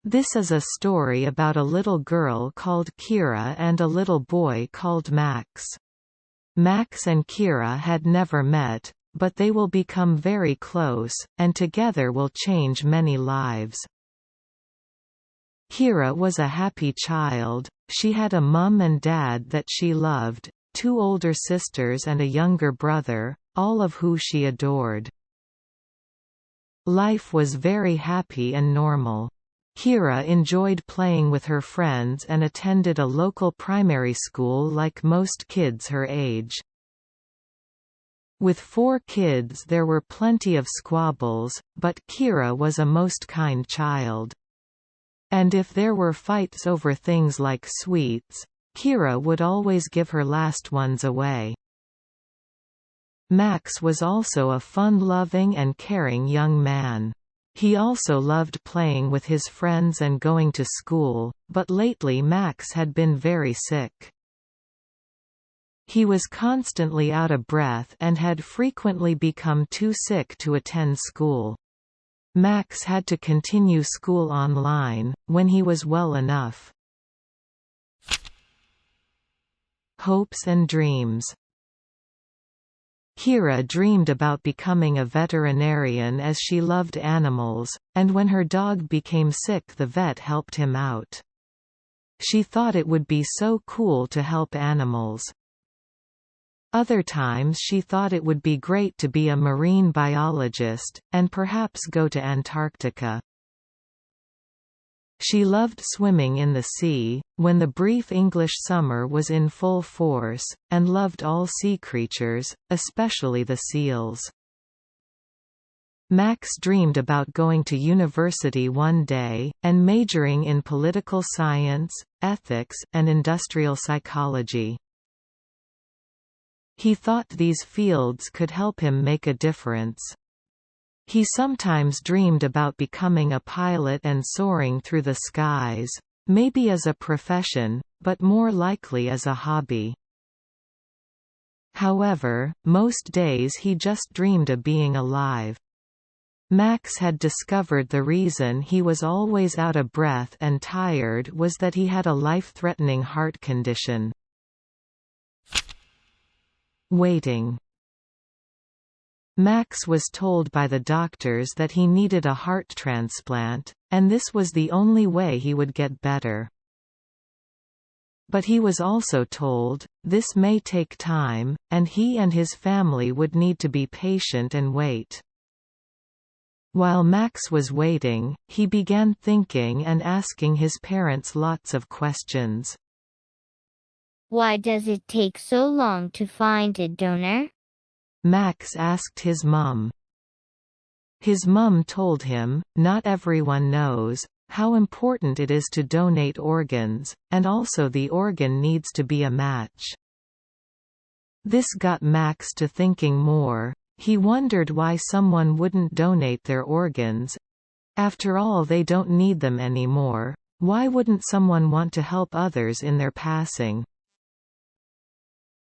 This is a story about a little girl called Kira and a little boy called Max. Max and Kira had never met, but they will become very close, and together will change many lives. Kira was a happy child. She had a mum and dad that she loved, two older sisters and a younger brother, all of who she adored. Life was very happy and normal. Kira enjoyed playing with her friends and attended a local primary school like most kids her age. With 4 kids there were plenty of squabbles, but Kira was a most kind child. And if there were fights over things like sweets, Kira would always give her last ones away. Max was also a fun-loving and caring young man. He also loved playing with his friends and going to school, but lately Max had been very sick. He was constantly out of breath and had frequently become too sick to attend school. Max had to continue school online, when he was well enough. Hopes and dreams. Kira dreamed about becoming a veterinarian as she loved animals, and when her dog became sick the vet helped him out. She thought it would be so cool to help animals. Other times she thought it would be great to be a marine biologist, and perhaps go to Antarctica. She loved swimming in the sea, when the brief English summer was in full force, and loved all sea creatures, especially the seals. Max dreamed about going to university one day, and majoring in political science, ethics, and industrial psychology. He thought these fields could help him make a difference. He sometimes dreamed about becoming a pilot and soaring through the skies, maybe as a profession, but more likely as a hobby. However, most days he just dreamed of being alive. Max had discovered the reason he was always out of breath and tired was that he had a life-threatening heart condition. Waiting. Max was told by the doctors that he needed a heart transplant, and this was the only way he would get better. But he was also told, this may take time, and he and his family would need to be patient and wait. While Max was waiting, he began thinking and asking his parents lots of questions. Why does it take so long to find a donor? Max asked his mum. His mum told him, not everyone knows how important it is to donate organs, and also the organ needs to be a match. This got Max to thinking more. He wondered why someone wouldn't donate their organs. After all, they don't need them anymore. Why wouldn't someone want to help others in their passing?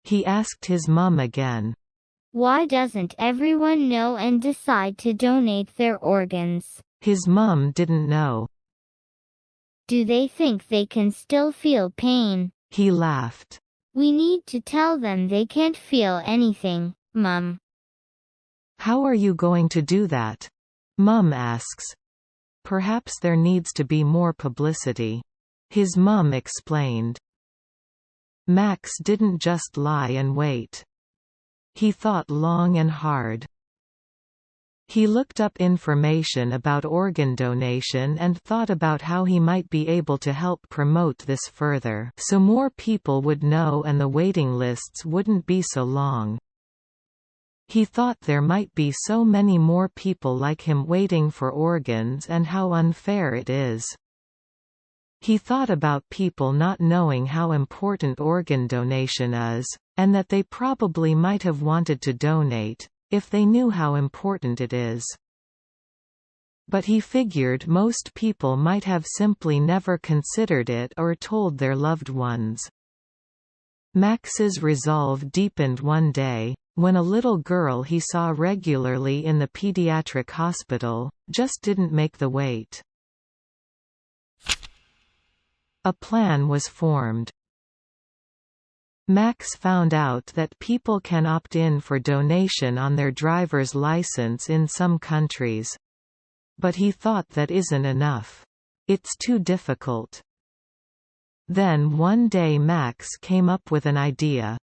He asked his mum again. Why doesn't everyone know and decide to donate their organs? His mum didn't know. Do they think they can still feel pain? He laughed. We need to tell them they can't feel anything, Mum. How are you going to do that? Mum asks. Perhaps there needs to be more publicity. His mum explained. Max didn't just lie and wait. He thought long and hard. He looked up information about organ donation and thought about how he might be able to help promote this further, so more people would know and the waiting lists wouldn't be so long. He thought there might be so many more people like him waiting for organs and how unfair it is. He thought about people not knowing how important organ donation is, and that they probably might have wanted to donate, if they knew how important it is. But he figured most people might have simply never considered it or told their loved ones. Max's resolve deepened one day, when a little girl he saw regularly in the pediatric hospital, just didn't make the wait. A plan was formed. Max found out that people can opt in for donation on their driver's license in some countries. But he thought that isn't enough. It's too difficult. Then one day Max came up with an idea.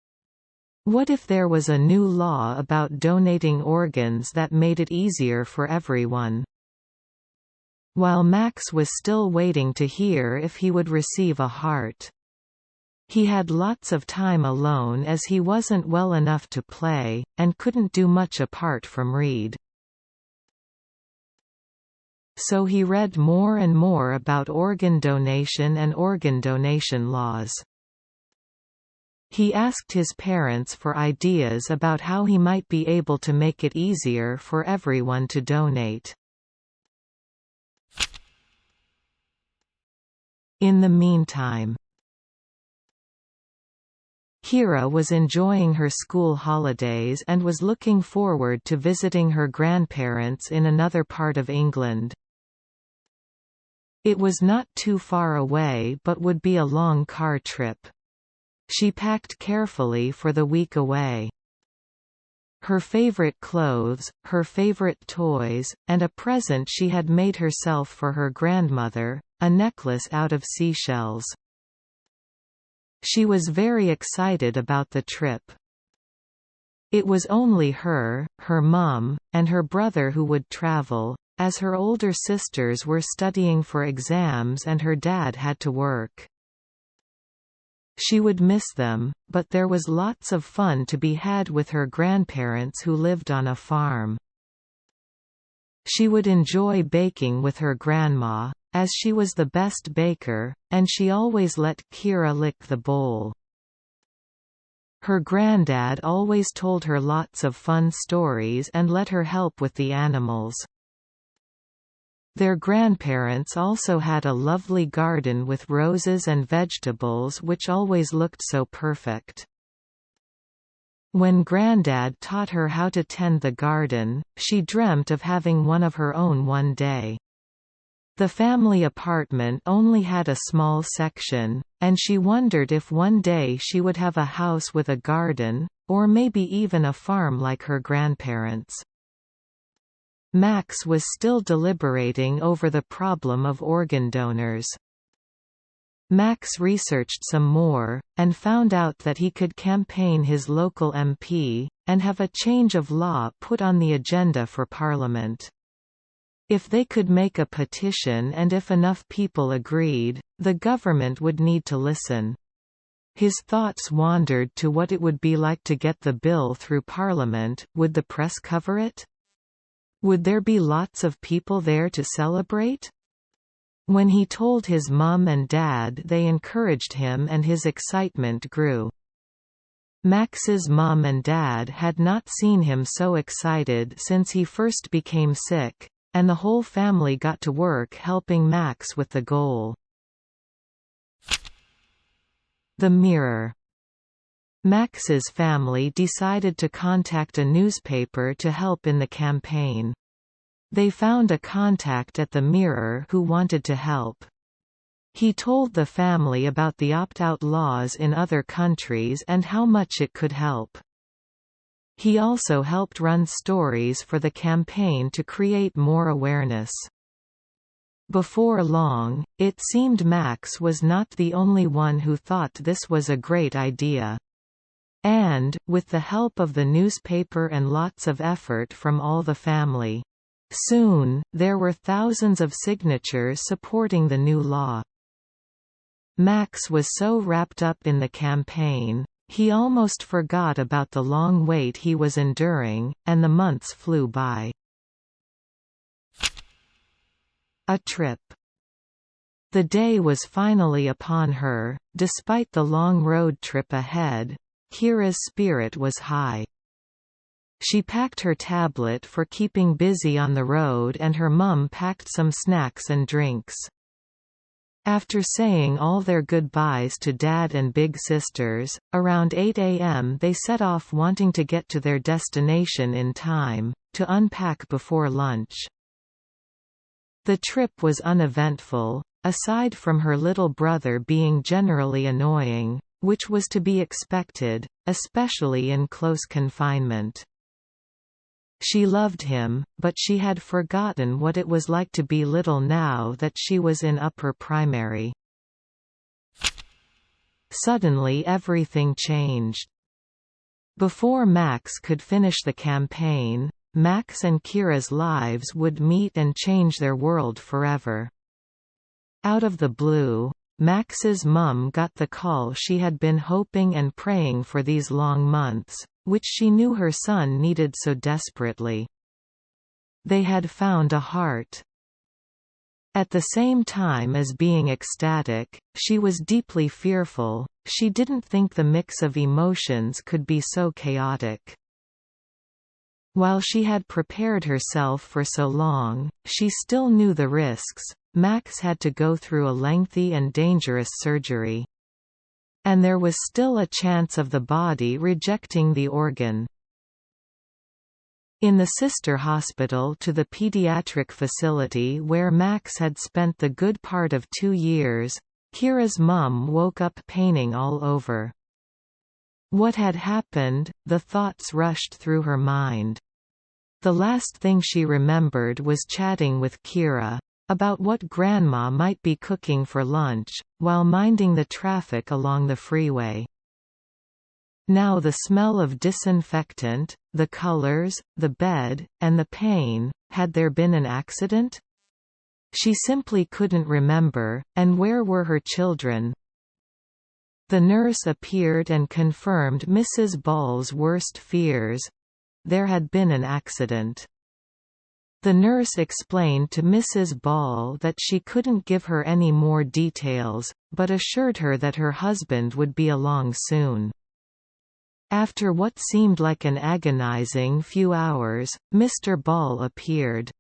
What if there was a new law about donating organs that made it easier for everyone? While Max was still waiting to hear if he would receive a heart. He had lots of time alone as he wasn't well enough to play, and couldn't do much apart from read. So he read more and more about organ donation and organ donation laws. He asked his parents for ideas about how he might be able to make it easier for everyone to donate. In the meantime, Kira was enjoying her school holidays and was looking forward to visiting her grandparents in another part of England. It was not too far away but would be a long car trip. She packed carefully for the week away. Her favorite clothes, her favorite toys, and a present she had made herself for her grandmother, a necklace out of seashells. She was very excited about the trip. It was only her mum, and her brother who would travel, as her older sisters were studying for exams and her dad had to work. She would miss them, but there was lots of fun to be had with her grandparents who lived on a farm. She would enjoy baking with her grandma, as she was the best baker, and she always let Kira lick the bowl. Her granddad always told her lots of fun stories and let her help with the animals. Their grandparents also had a lovely garden with roses and vegetables which always looked so perfect. When Granddad taught her how to tend the garden, she dreamt of having one of her own one day. The family apartment only had a small section, and she wondered if one day she would have a house with a garden, or maybe even a farm like her grandparents. Max was still deliberating over the problem of organ donors. Max researched some more, and found out that he could campaign his local MP, and have a change of law put on the agenda for Parliament. If they could make a petition and if enough people agreed, the government would need to listen. His thoughts wandered to what it would be like to get the bill through Parliament. Would the press cover it? Would there be lots of people there to celebrate? When he told his mum and dad, they encouraged him and his excitement grew. Max's mum and dad had not seen him so excited since he first became sick, and the whole family got to work helping Max with the goal. The Mirror. Max's family decided to contact a newspaper to help in the campaign. They found a contact at the Mirror who wanted to help. He told the family about the opt-out laws in other countries and how much it could help. He also helped run stories for the campaign to create more awareness. Before long, it seemed Max was not the only one who thought this was a great idea. And, with the help of the newspaper and lots of effort from all the family, soon, there were thousands of signatures supporting the new law. Max was so wrapped up in the campaign, he almost forgot about the long wait he was enduring, and the months flew by. A trip. The day was finally upon her. Despite the long road trip ahead, Kira's spirit was high. She packed her tablet for keeping busy on the road and her mum packed some snacks and drinks. After saying all their goodbyes to Dad and big sisters, around 8 a.m. they set off wanting to get to their destination in time, to unpack before lunch. The trip was uneventful. aside from her little brother being generally annoying, which was to be expected, especially in close confinement. She loved him, but she had forgotten what it was like to be little now that she was in upper primary. Suddenly everything changed. Before Max could finish the campaign, Max and Kira's lives would meet and change their world forever. Out of the blue, Max's mum got the call she had been hoping and praying for these long months, which she knew her son needed so desperately. They had found a heart. At the same time as being ecstatic, she was deeply fearful. She didn't think the mix of emotions could be so chaotic. While she had prepared herself for so long, she still knew the risks. Max had to go through a lengthy and dangerous surgery. And there was still a chance of the body rejecting the organ. In the sister hospital to the pediatric facility where Max had spent the good part of 2 years, Kira's mum woke up paining all over. What had happened? The thoughts rushed through her mind. The last thing she remembered was chatting with Kira about what Grandma might be cooking for lunch, while minding the traffic along the freeway. Now the smell of disinfectant, the colors, the bed, and the pain. Had there been an accident? She simply couldn't remember, and where were her children? The nurse appeared and confirmed Mrs. Ball's worst fears. There had been an accident. The nurse explained to Mrs. Ball that she couldn't give her any more details, but assured her that her husband would be along soon. After what seemed like an agonizing few hours, Mr. Ball appeared.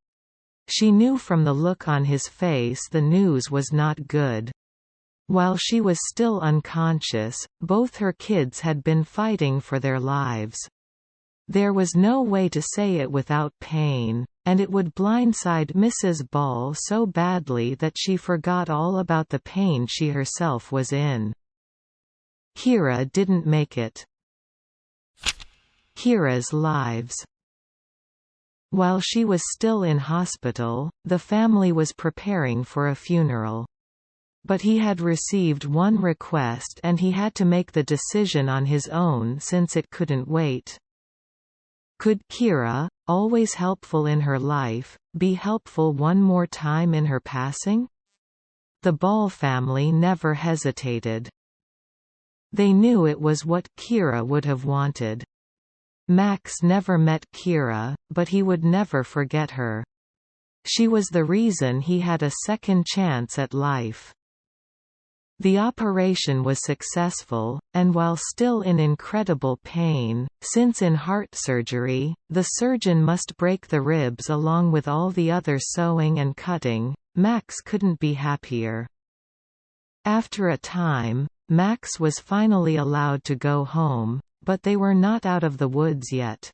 She knew from the look on his face the news was not good. While she was still unconscious, both her kids had been fighting for their lives. There was no way to say it without pain, and it would blindside Mrs. Ball so badly that she forgot all about the pain she herself was in. Kira didn't make it. Kira's lives. While she was still in hospital, the family was preparing for a funeral. But he had received one request and he had to make the decision on his own since it couldn't wait. Could Kira, always helpful in her life, be helpful one more time in her passing? The Ball family never hesitated. They knew it was what Kira would have wanted. Max never met Kira, but he would never forget her. She was the reason he had a second chance at life. The operation was successful, and while still in incredible pain, since in heart surgery, the surgeon must break the ribs along with all the other sewing and cutting, Max couldn't be happier. After a time, Max was finally allowed to go home, but they were not out of the woods yet.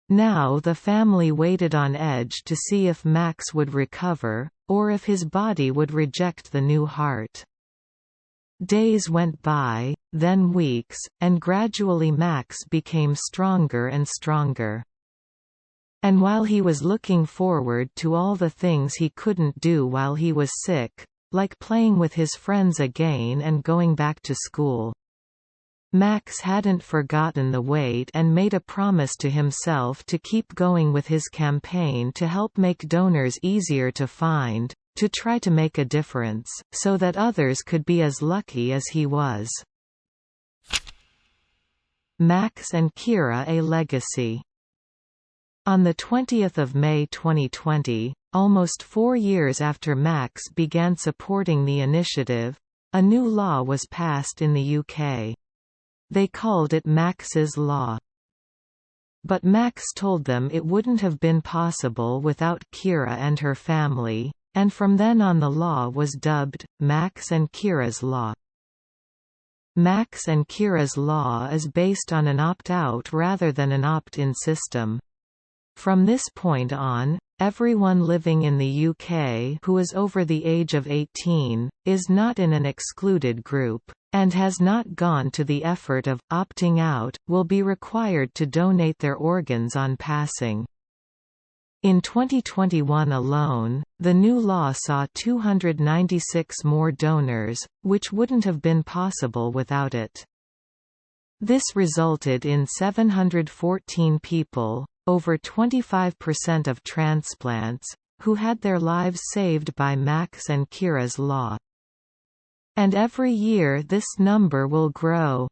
Now the family waited on edge to see if Max would recover, or if his body would reject the new heart. Days went by, then weeks, and gradually Max became stronger and stronger. And while he was looking forward to all the things he couldn't do while he was sick, like playing with his friends again and going back to school, Max hadn't forgotten the wait and made a promise to himself to keep going with his campaign to help make donors easier to find, to try to make a difference, so that others could be as lucky as he was. Max and Kira: A Legacy. On 20 May 2020, almost 4 years after Max began supporting the initiative, a new law was passed in the UK. They called it Max's Law. But Max told them it wouldn't have been possible without Kira and her family, and from then on the law was dubbed, Max and Kira's Law. Max and Kira's Law is based on an opt-out rather than an opt-in system. From this point on, everyone living in the UK who is over the age of 18, is not in an excluded group, and has not gone to the effort of opting out, will be required to donate their organs on passing. In 2021 alone, the new law saw 296 more donors, which wouldn't have been possible without it. This resulted in 714 people, over 25% of transplants, who had their lives saved by Max and Kira's law. And every year this number will grow.